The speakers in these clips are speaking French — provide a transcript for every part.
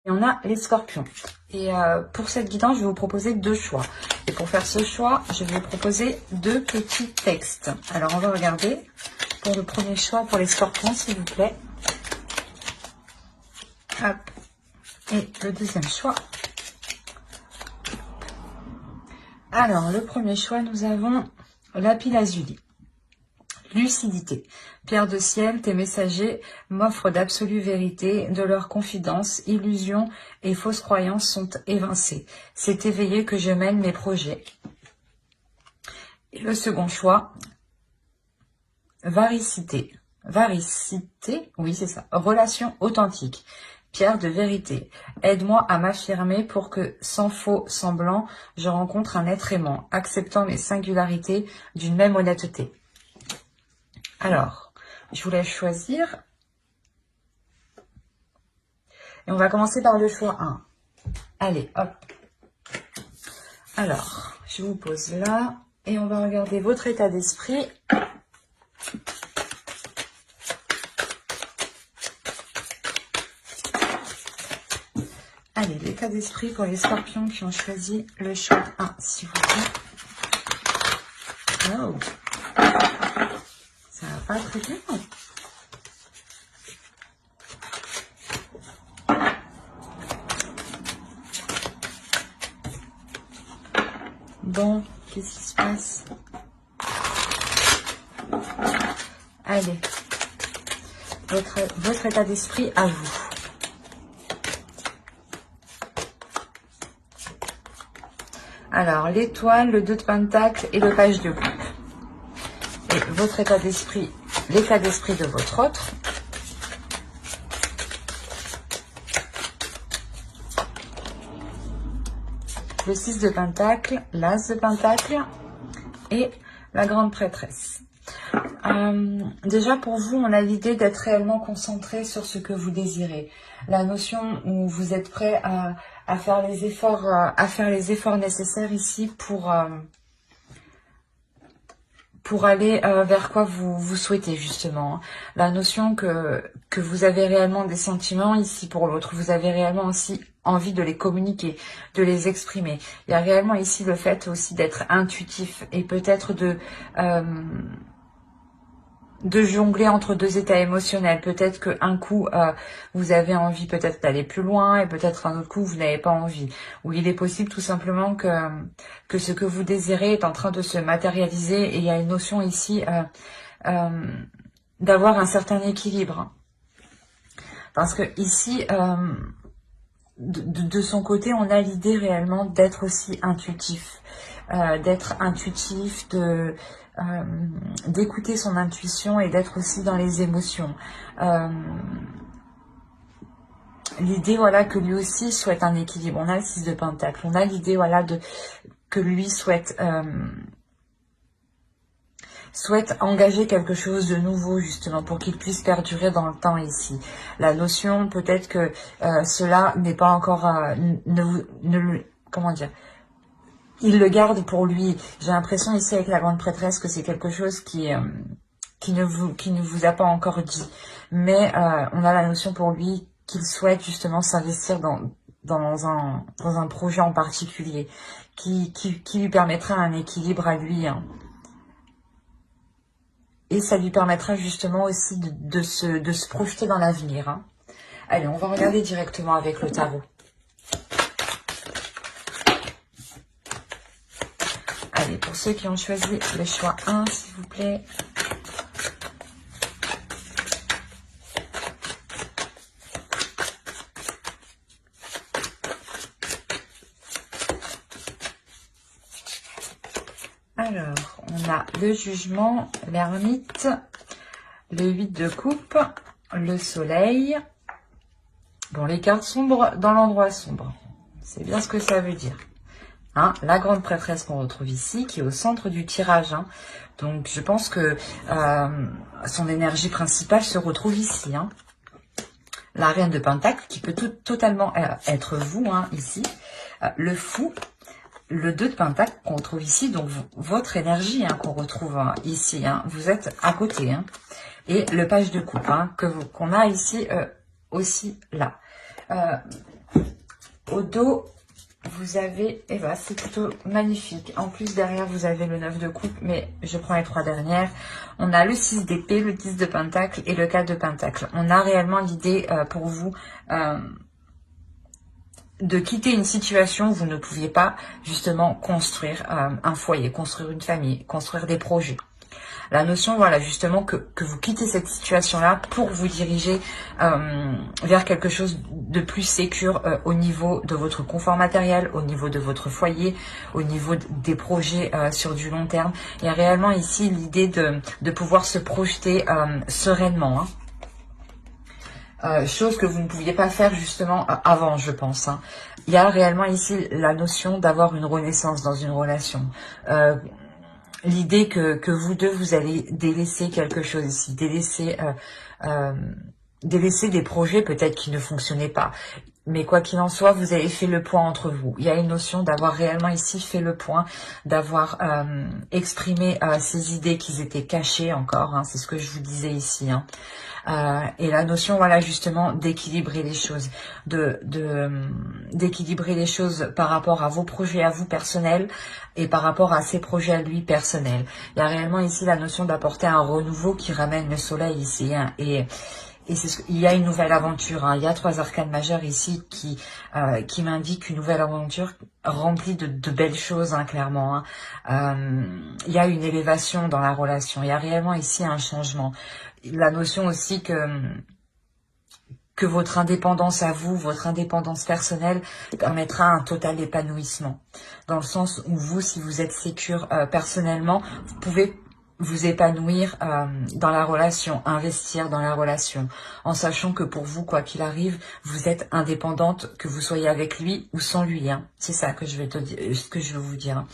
Et on a les scorpions. Et pour cette guidance, je vais vous proposer 2 choix. Et pour faire ce choix, je vais vous proposer 2 petits textes. Alors, on va regarder pour le premier choix, pour les scorpions, s'il vous plaît. Hop. Et le deuxième choix. Alors, le premier choix, nous avons lapis lazuli. Lucidité. Pierre de ciel, tes messagers m'offrent d'absolues vérités, de leurs confidences, illusions et fausses croyances sont évincées. C'est éveillé que je mène mes projets. Et le second choix, varicité. Varicité, oui c'est ça. Relation authentique. Pierre de vérité. Aide-moi à m'affirmer pour que, sans faux semblant, je rencontre un être aimant, acceptant mes singularités d'une même honnêteté. Alors, je vous laisse choisir. Et on va commencer par le choix 1. Allez, hop. Alors, je vous pose là. Et on va regarder votre état d'esprit. Allez, l'état d'esprit pour les scorpions qui ont choisi le choix 1, s'il vous plaît. Oh. Ça va pas très bien. Bon, qu'est-ce qui se passe? Allez, votre état d'esprit à vous. Alors, l'étoile, le 2 de pentacle et le page de coupe. Et votre état d'esprit, l'état d'esprit de votre autre. Le 6 de pentacle, l'as de pentacle et la grande prêtresse. Déjà pour vous, on a l'idée d'être réellement concentré sur ce que vous désirez. La notion où vous êtes prêt à faire les efforts nécessaires ici pour aller vers quoi vous souhaitez justement. La notion que vous avez réellement des sentiments ici pour l'autre. Vous avez réellement aussi envie de les communiquer, de les exprimer. Il y a réellement ici le fait aussi d'être intuitif et peut-être de jongler entre 2 états émotionnels. Peut-être qu'un coup, vous avez envie peut-être d'aller plus loin et peut-être un autre coup, vous n'avez pas envie. Ou il est possible tout simplement que ce que vous désirez est en train de se matérialiser et il y a une notion ici d'avoir un certain équilibre. Parce que ici, de son côté, on a l'idée réellement d'être aussi intuitif. D'écouter son intuition et d'être aussi dans les émotions. L'idée, voilà, que lui aussi souhaite un équilibre. On a le 6 de pentacle. On a l'idée, voilà, que lui souhaite engager quelque chose de nouveau, justement, pour qu'il puisse perdurer dans le temps ici. La notion, peut-être que cela n'est pas encore... comment dire ? Il le garde pour lui. J'ai l'impression ici avec la grande prêtresse que c'est quelque chose qui ne vous a pas encore dit. Mais on a la notion pour lui qu'il souhaite justement s'investir dans un projet en particulier qui lui permettra un équilibre à lui. Hein. Et ça lui permettra justement aussi de se projeter dans l'avenir. Hein. Allez, on va regarder directement avec le tarot. Allez, pour ceux qui ont choisi le choix 1, s'il vous plaît. Alors, on a le jugement, l'ermite, le 8 de coupe, le soleil. Bon, les cartes sombres dans l'endroit sombre. C'est bien ce que ça veut dire. Hein, la grande prêtresse qu'on retrouve ici, qui est au centre du tirage. Hein. Donc, je pense que son énergie principale se retrouve ici. Hein. La reine de pentacle, qui peut totalement être vous, hein, ici. Le fou, le 2 de pentacle qu'on retrouve ici. Donc, votre énergie hein, qu'on retrouve hein, ici. Hein. Vous êtes à côté. Hein. Et le page de coupe hein, qu'on a ici aussi là. au dos, vous avez, et ben c'est plutôt magnifique. En plus, derrière, vous avez le 9 de coupe, mais je prends les 3 dernières. On a le 6 d'épée, le 10 de pentacle et le 4 de pentacle. On a réellement l'idée pour vous de quitter une situation où vous ne pouviez pas justement construire un foyer, construire une famille, construire des projets. La notion, voilà, justement, que vous quittez cette situation-là pour vous diriger vers quelque chose de plus sécure au niveau de votre confort matériel, au niveau de votre foyer, au niveau des projets sur du long terme. Il y a réellement ici l'idée de pouvoir se projeter sereinement, hein. Chose que vous ne pouviez pas faire justement avant, je pense, hein. Il y a réellement ici la notion d'avoir une renaissance dans une relation. L'idée que vous deux, vous allez délaisser quelque chose ici, délaisser des projets peut-être qui ne fonctionnaient pas. Mais quoi qu'il en soit, vous avez fait le point entre vous. Il y a une notion d'avoir réellement ici fait le point, d'avoir exprimé ces idées qui étaient cachées encore, hein, c'est ce que je vous disais ici, hein. Et la notion, voilà, justement, d'équilibrer les choses, d'équilibrer les choses par rapport à vos projets à vous personnels et par rapport à ses projets à lui personnels. Il y a réellement ici la notion d'apporter un renouveau qui ramène le soleil ici, hein, et il y a une nouvelle aventure, hein. Il y a 3 arcanes majeures ici qui m'indiquent une nouvelle aventure remplie de belles choses, hein, clairement, hein. Il y a une élévation dans la relation. Il y a réellement ici un changement. La notion aussi que votre indépendance à vous, votre indépendance personnelle permettra un total épanouissement. Dans le sens où vous, si vous êtes sécure personnellement, vous pouvez vous épanouir dans la relation, investir dans la relation, en sachant que pour vous, quoi qu'il arrive, vous êtes indépendante, que vous soyez avec lui ou sans lui, hein. C'est ça que je vais te dire, ce que je veux vous dire.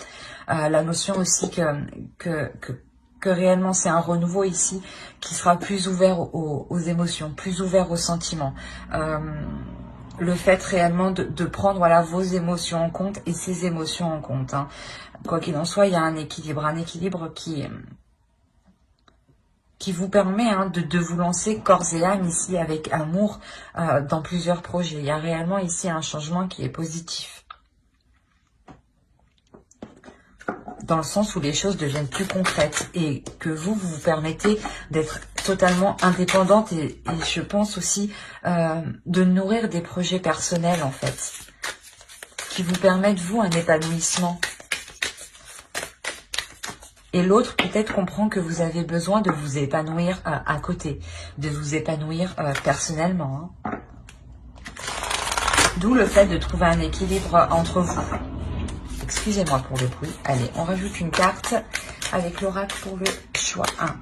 La notion aussi que réellement c'est un renouveau ici qui sera plus ouvert aux émotions, plus ouvert aux sentiments. Le fait réellement de prendre, voilà, vos émotions en compte et ses émotions en compte, hein. Quoi qu'il en soit, il y a un équilibre qui vous permet, hein, de vous lancer corps et âme ici avec amour dans plusieurs projets. Il y a réellement ici un changement qui est positif. Dans le sens où les choses deviennent plus concrètes et que vous vous permettez d'être totalement indépendante et je pense aussi de nourrir des projets personnels, en fait, qui vous permettent, vous, un épanouissement. Et l'autre peut-être comprend que vous avez besoin de vous épanouir à côté, de vous épanouir personnellement, hein. D'où le fait de trouver un équilibre entre vous. Excusez-moi pour le bruit. Allez, on rajoute une carte avec l'oracle pour le choix 1.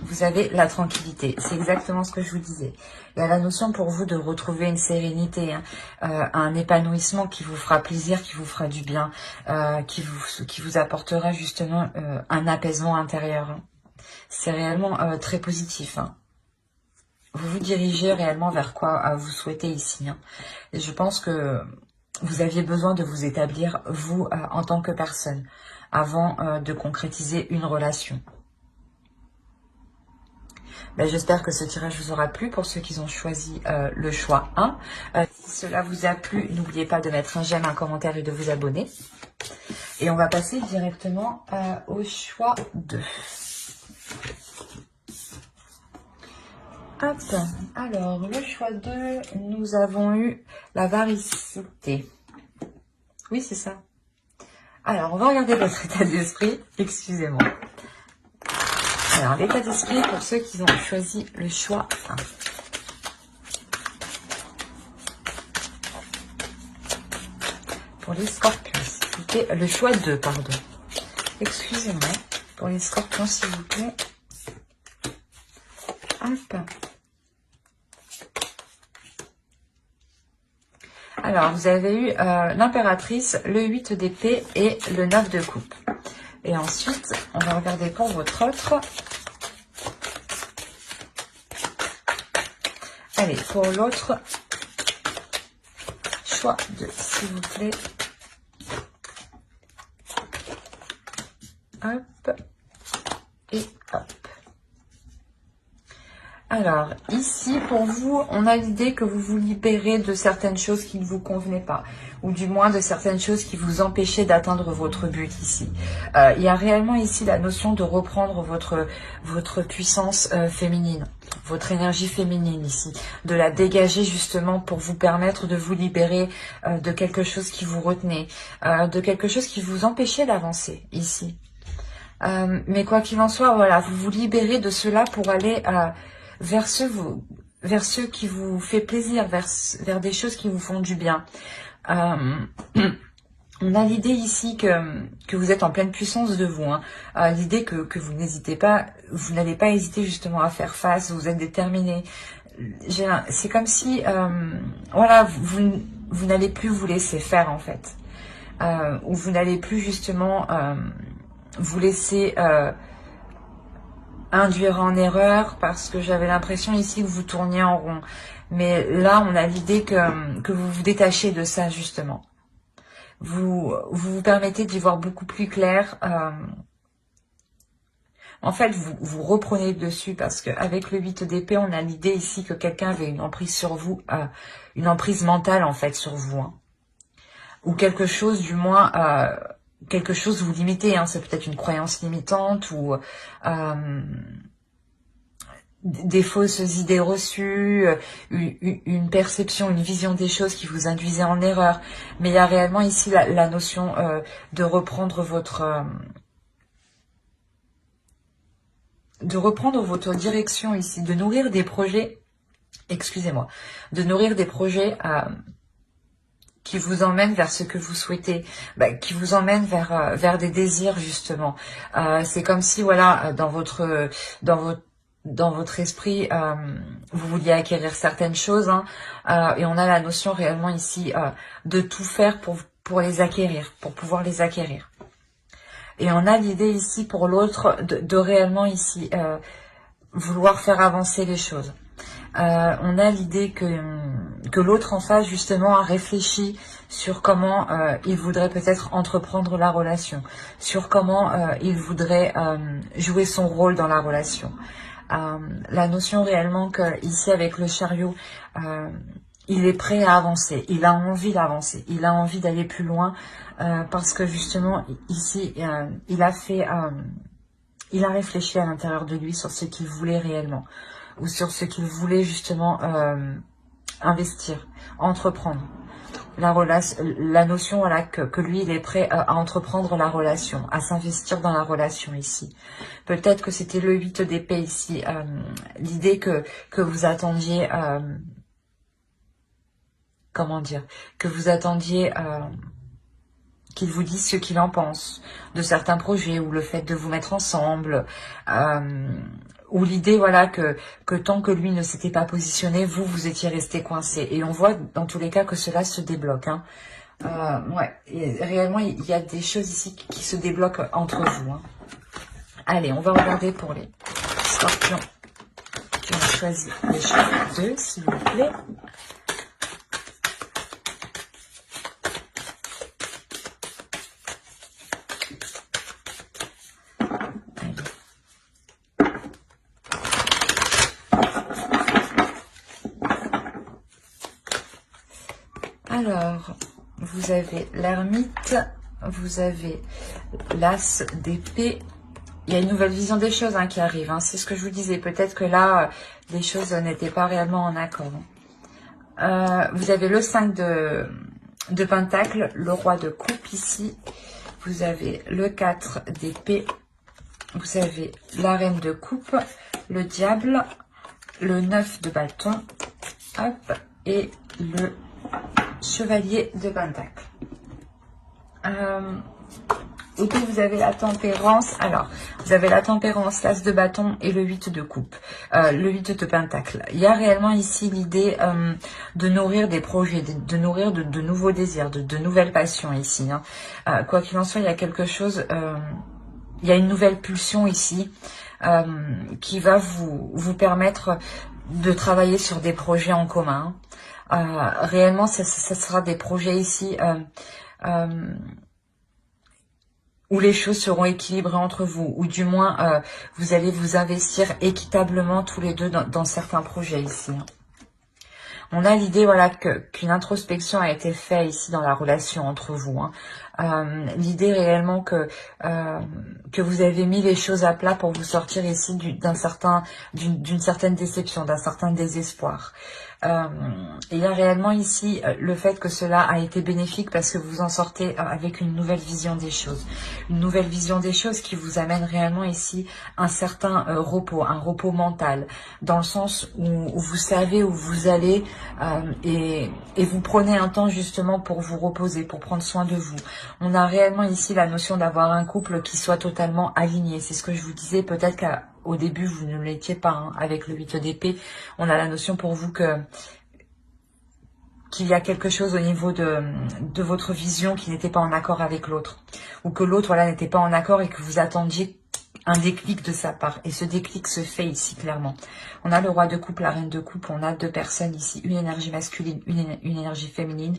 Vous avez la tranquillité. C'est exactement ce que je vous disais. Il y a la notion pour vous de retrouver une sérénité, hein, un épanouissement qui vous fera plaisir, qui vous fera du bien, qui vous apportera justement un apaisement intérieur, hein. C'est réellement très positif, hein. Vous vous dirigez réellement vers quoi vous souhaitez ici, hein. Et je pense que vous aviez besoin de vous établir, vous, en tant que personne, avant de concrétiser une relation. Ben, j'espère que ce tirage vous aura plu pour ceux qui ont choisi le choix 1. Si cela vous a plu, n'oubliez pas de mettre un j'aime, un commentaire et de vous abonner. Et on va passer directement au choix 2. Hop, alors le choix 2, nous avons eu la varicité. Oui, c'est ça. Alors, on va regarder votre état d'esprit. Excusez-moi. Alors, l'état d'esprit pour ceux qui ont choisi le choix 1. Pour les scorpions, s'il vous plaît. Le choix 2, pardon. Excusez-moi. Pour les scorpions, s'il vous plaît. Hop. Alors, vous avez eu l'impératrice, le 8 d'épée et le 9 de coupe. Et ensuite, on va regarder pour votre autre. Allez, pour l'autre, choix 2, s'il vous plaît. Hop. Et hop. Alors, ici, pour vous, on a l'idée que vous vous libérez de certaines choses qui ne vous convenaient pas, ou du moins de certaines choses qui vous empêchaient d'atteindre votre but ici. Il y a réellement ici la notion de reprendre votre puissance féminine, votre énergie féminine ici, de la dégager justement pour vous permettre de vous libérer de quelque chose qui vous retenait, de quelque chose qui vous empêchait d'avancer ici. Mais quoi qu'il en soit, voilà, vous vous libérez de cela pour aller vers ceux qui vous fait plaisir, vers des choses qui vous font du bien. On a l'idée ici que vous êtes en pleine puissance de vous. Hein. L'idée que vous n'hésitez pas, vous n'allez pas hésiter justement à faire face, vous êtes déterminé. C'est comme si, voilà, vous n'allez plus vous laisser faire en fait. Ou vous n'allez plus justement vous laisser induire en erreur, parce que j'avais l'impression ici que vous tourniez en rond. Mais là, on a l'idée que vous vous détachez de ça, justement. Vous permettez d'y voir beaucoup plus clair. En fait, vous reprenez le dessus, parce qu'avec le 8 d'épée, on a l'idée ici que quelqu'un avait une emprise sur vous, une emprise mentale, en fait, sur vous. Hein. Ou quelque chose, du moins... quelque chose vous limitez, hein, c'est peut-être une croyance limitante ou des fausses idées reçues, une perception, une vision des choses qui vous induisait en erreur. Mais il y a réellement ici la notion de reprendre votre direction ici, de nourrir des projets, excusez-moi, de nourrir des projets qui vous emmène vers ce que vous souhaitez, qui vous emmène vers des désirs justement. C'est comme si voilà dans votre esprit vous vouliez acquérir certaines choses, hein, et on a la notion réellement ici de tout faire pour les acquérir, pour pouvoir les acquérir. Et on a l'idée ici pour l'autre de réellement ici vouloir faire avancer les choses. On a l'idée que l'autre en face justement a réfléchi sur comment il voudrait peut-être entreprendre la relation, sur comment il voudrait jouer son rôle dans la relation. La notion réellement que ici avec le chariot, il est prêt à avancer, il a envie d'avancer, il a envie d'aller plus loin, parce que justement ici il a réfléchi à l'intérieur de lui sur ce qu'il voulait réellement, ou sur ce qu'il voulait justement investir, entreprendre. La notion voilà, que lui, il est prêt à entreprendre la relation, à s'investir dans la relation ici. Peut-être que c'était le 8 d'épée ici, l'idée que vous attendiez, comment dire, que vous attendiez qu'il vous dise ce qu'il en pense de certains projets, ou le fait de vous mettre ensemble, ou l'idée voilà que tant que lui ne s'était pas positionné, vous étiez resté coincé. Et on voit dans tous les cas que cela se débloque. Hein. Ouais, et réellement il y a des choses ici qui se débloquent entre vous. Hein. Allez, on va regarder pour les scorpions qui ont choisi les chiffres 2, s'il vous plaît. Alors, vous avez l'ermite, vous avez l'as d'épée. Il y a une nouvelle vision des choses hein, qui arrive. Hein. C'est ce que je vous disais. Peut-être que là, les choses n'étaient pas réellement en accord. Vous avez le 5 de pentacle, le roi de coupe ici. Vous avez le 4 d'épée. Vous avez la reine de coupe, le diable, le 9 de bâton, hop, et le chevalier de pentacle. Et puis vous avez la tempérance. Alors, vous avez la tempérance, l'as de bâton et le 8 de coupe, le 8 de pentacle. Il y a réellement ici l'idée de nourrir des projets, de nourrir de nouveaux désirs, de nouvelles passions ici. Hein. Quoi qu'il en soit, il y a quelque chose, il y a une nouvelle pulsion ici qui va vous permettre de travailler sur des projets en commun. Réellement, ça sera des projets ici où les choses seront équilibrées entre vous, ou du moins vous allez vous investir équitablement tous les deux dans certains projets ici. On a l'idée, voilà, qu'une introspection a été faite ici dans la relation entre vous. L'idée réellement que vous avez mis les choses à plat pour vous sortir ici d'une certaine déception, d'un certain désespoir. Il y a réellement ici le fait que cela a été bénéfique parce que vous en sortez avec une nouvelle vision des choses. Une nouvelle vision des choses qui vous amène réellement ici un certain repos, un repos mental, dans le sens où vous savez où vous allez et vous prenez un temps justement pour vous reposer, pour prendre soin de vous. On a réellement ici la notion d'avoir un couple qui soit totalement aligné. C'est ce que je vous disais, peut-être qu'au début vous ne l'étiez pas, avec le 8 d'épée. On a la notion pour vous qu'il y a quelque chose au niveau de votre vision qui n'était pas en accord avec l'autre. Ou que l'autre, voilà, n'était pas en accord et que vous attendiez un déclic de sa part. Et ce déclic se fait ici, clairement. On a le roi de coupe, la reine de coupe. On a deux personnes ici. Une énergie masculine, une énergie féminine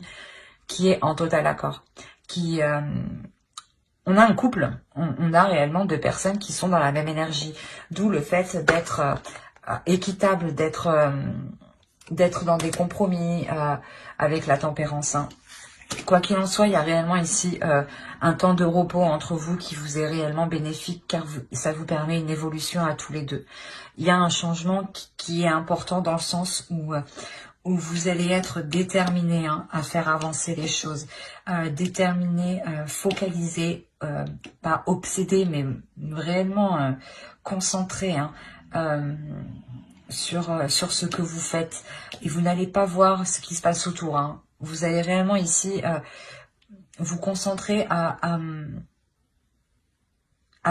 qui est en total accord. On a un couple. On a réellement deux personnes qui sont dans la même énergie. D'où le fait d'être équitable, d'être dans des compromis avec la tempérance. Quoi qu'il en soit, il y a réellement ici un temps de repos entre vous qui vous est réellement bénéfique car ça vous permet une évolution à tous les deux. Il y a un changement qui est important dans le sens où vous allez être déterminé à faire avancer les choses, déterminé, focalisé, pas obsédé, mais réellement concentré sur ce que vous faites. Et vous n'allez pas voir ce qui se passe autour. Vous allez réellement ici vous concentrer à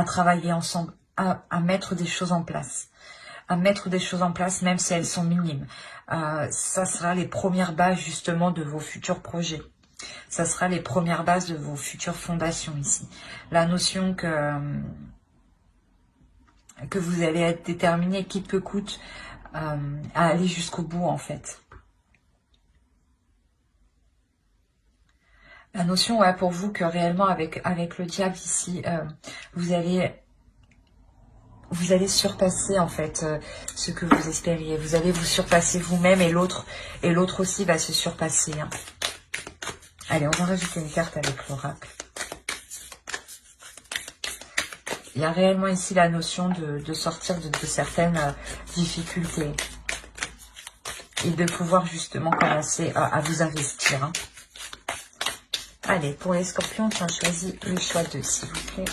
travailler ensemble, à mettre des choses en place. À mettre des choses en place, même si elles sont minimes. Ça sera les premières bases justement de vos futurs projets. Ça sera les premières bases de vos futures fondations ici. La notion que vous allez être déterminé, quitte que coûte, à aller jusqu'au bout en fait. La notion, ouais, pour vous que réellement avec le diable ici, vous allez surpasser en fait ce que vous espériez. Vous allez vous surpasser vous-même et l'autre aussi va se surpasser. Allez, on va rajouter une carte avec l'oracle. Il y a réellement ici la notion de sortir de certaines difficultés et de pouvoir justement commencer à vous investir. Allez, pour les scorpions, on choisit le choix 2, s'il vous plaît.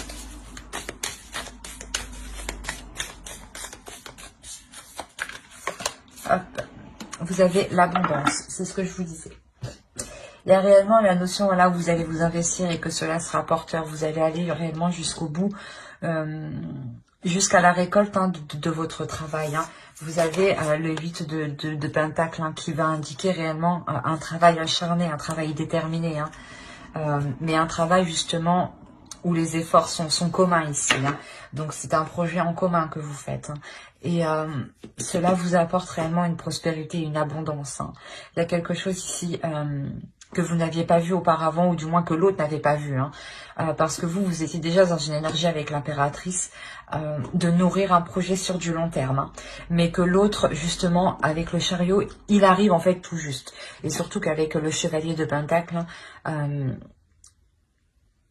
Hop, vous avez l'abondance, c'est ce que je vous disais. Il y a réellement la notion, voilà, où vous allez vous investir et que cela sera porteur. Vous allez aller réellement jusqu'au bout, jusqu'à la récolte de votre travail. Vous avez le 8 de Pentacle qui va indiquer réellement un travail acharné, un travail déterminé. Mais un travail justement où les efforts sont communs ici. Donc c'est un projet en commun que vous faites. Et cela vous apporte réellement une prospérité, une abondance. Il y a quelque chose ici que vous n'aviez pas vu auparavant, ou du moins que l'autre n'avait pas vu. Parce que vous étiez déjà dans une énergie avec l'impératrice de nourrir un projet sur du long terme. Mais que l'autre, justement, avec le chariot, il arrive en fait tout juste. Et surtout qu'avec le chevalier de Pentacle,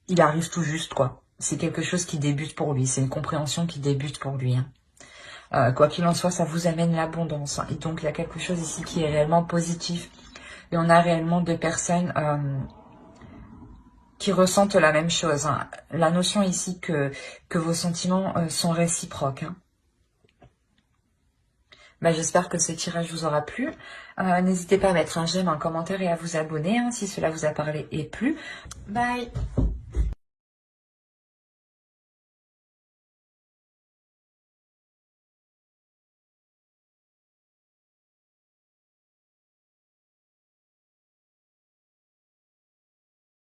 il arrive tout juste, quoi. C'est quelque chose qui débute pour lui. C'est une compréhension qui débute pour lui. Quoi qu'il en soit, ça vous amène l'abondance. Et donc, il y a quelque chose ici qui est réellement positif. Et on a réellement deux personnes qui ressentent la même chose. La notion ici que vos sentiments sont réciproques. J'espère que ce tirage vous aura plu. N'hésitez pas à mettre un j'aime, un commentaire et à vous abonner si cela vous a parlé et plu. Bye!